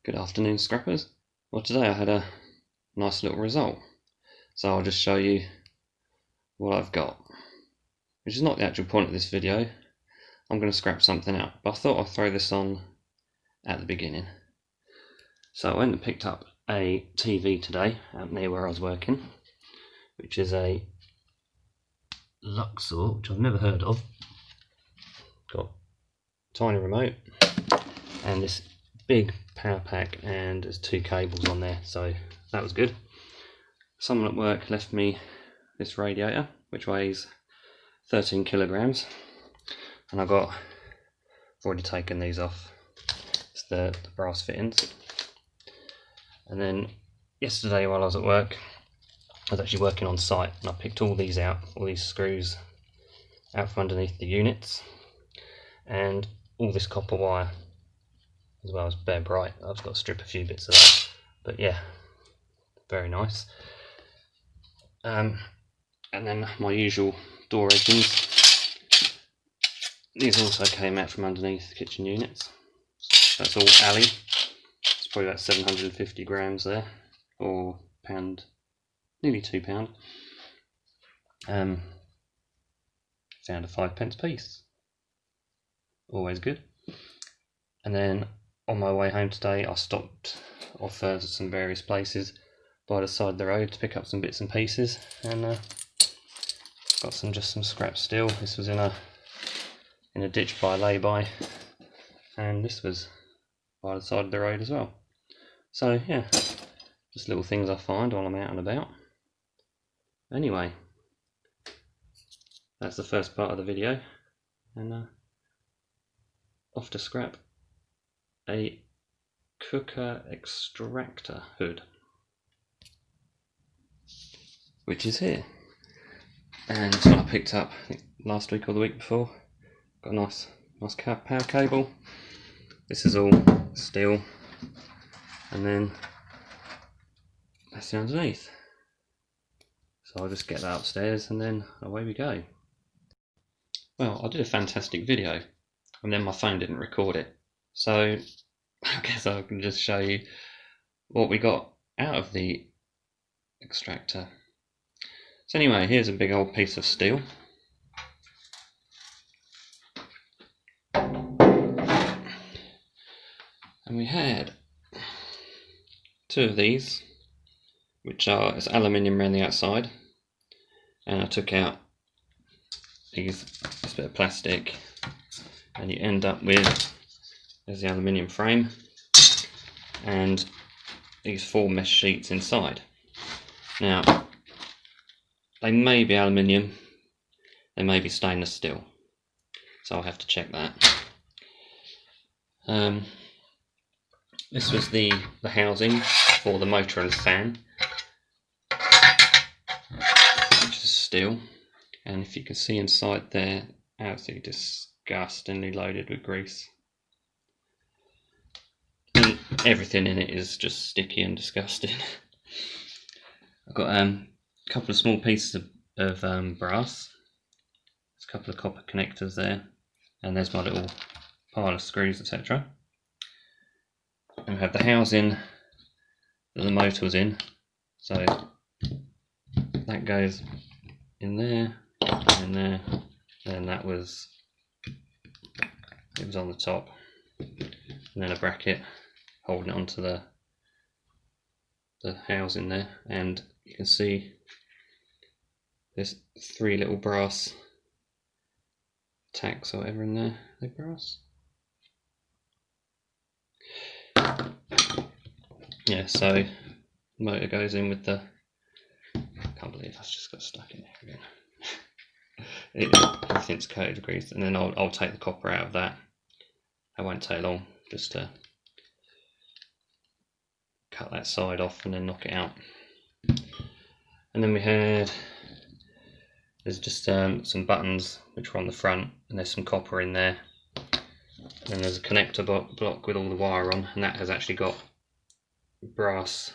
Good afternoon, scrappers. Well, today I had a nice little result, so I'll just show you what I've got, which is not the actual point of this video. I'm going to scrap something out, but I thought I'd throw this on at the beginning. So I went and picked up a TV today out near where I was working, which is a Luxor, which I've never heard of. Got a tiny remote and this big power pack, and there's two cables on there, so that was good. Someone at work left me this radiator which weighs 13 kilograms, and I've already taken these off. It's the brass fittings. And then yesterday while I was at work, I was actually working on site, and I picked all these out, all these screws out from underneath the units, and all this copper wire as well as bare bright. I've got to strip a few bits of that, but yeah, very nice. And then my usual door edgings. These also came out from underneath the kitchen units. That's all alley. It's probably about 750 grams there, or pound, nearly £2. Found a 5p piece. Always good. And then on my way home today, I stopped off at some various places by the side of the road to pick up some bits and pieces, and got just some scrap steel. This was in a ditch by a lay-by, and this was by the side of the road as well. So yeah, just little things I find while I'm out and about. Anyway, that's the first part of the video, and off to scrap a cooker extractor hood, which is here. And this one I picked up, I think last week or the week before. Got a nice power cable. This is all steel, and then that's the underneath. So I'll just get that upstairs and then away we go. Well, I did a fantastic video and then my phone didn't record it, so I guess I can just show you what we got out of the extractor. So anyway, here's a big old piece of steel. And we had two of these, which are, it's aluminium around the outside, and I took out this bit of plastic, and you end up with, there's the aluminium frame and these four mesh sheets inside. Now they may be aluminium, they may be stainless steel, so I'll have to check that. This was the housing for the motor and fan, which is steel, and if you can see inside there, absolutely disgustingly loaded with grease. And everything in it is just sticky and disgusting. I've got a couple of small pieces of brass. There's a couple of copper connectors there, and there's my little pile of screws, etc. And we have the housing that the motor was in, so that goes in there, and that was, it was on the top, and then a bracket holding it onto the housing there. And you can see there's three little brass tacks or whatever in there. Are they brass? Yeah, so motor goes in with the, I can't believe that's just got stuck in there again. Everything's coated with grease, and then I'll take the copper out of that. That won't take long, just to cut that side off and then knock it out. And then there's just some buttons which were on the front, and there's some copper in there. And then there's a connector block with all the wire on, and that has actually got brass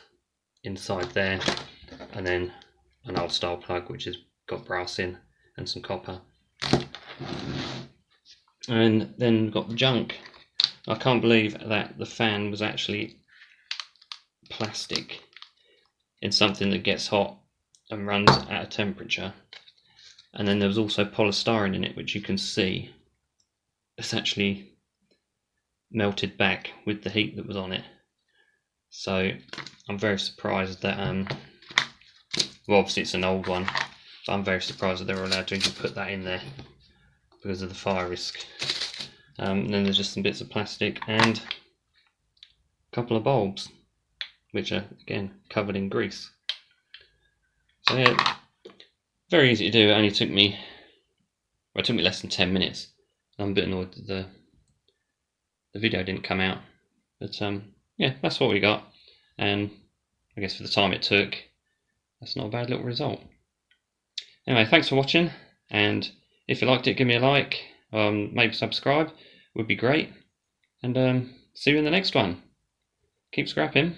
inside there, and then an old style plug which has got brass in and some copper. And then we've got the junk. I can't believe that the fan was actually plastic in something that gets hot and runs at a temperature. And then there was also polystyrene in it, which you can see it's actually melted back with the heat that was on it. So I'm very surprised that well, obviously it's an old one, but I'm very surprised that they were allowed to even put that in there because of the fire risk. And then there's just some bits of plastic and a couple of bulbs, which are again covered in grease. So yeah, very easy to do. It only took me, well, it took me less than 10 minutes. I'm a bit annoyed that the video didn't come out, but yeah, that's what we got, and I guess for the time it took, that's not a bad little result. Anyway, thanks for watching, and if you liked it, give me a like, maybe subscribe would be great, and see you in the next one. Keep scrapping.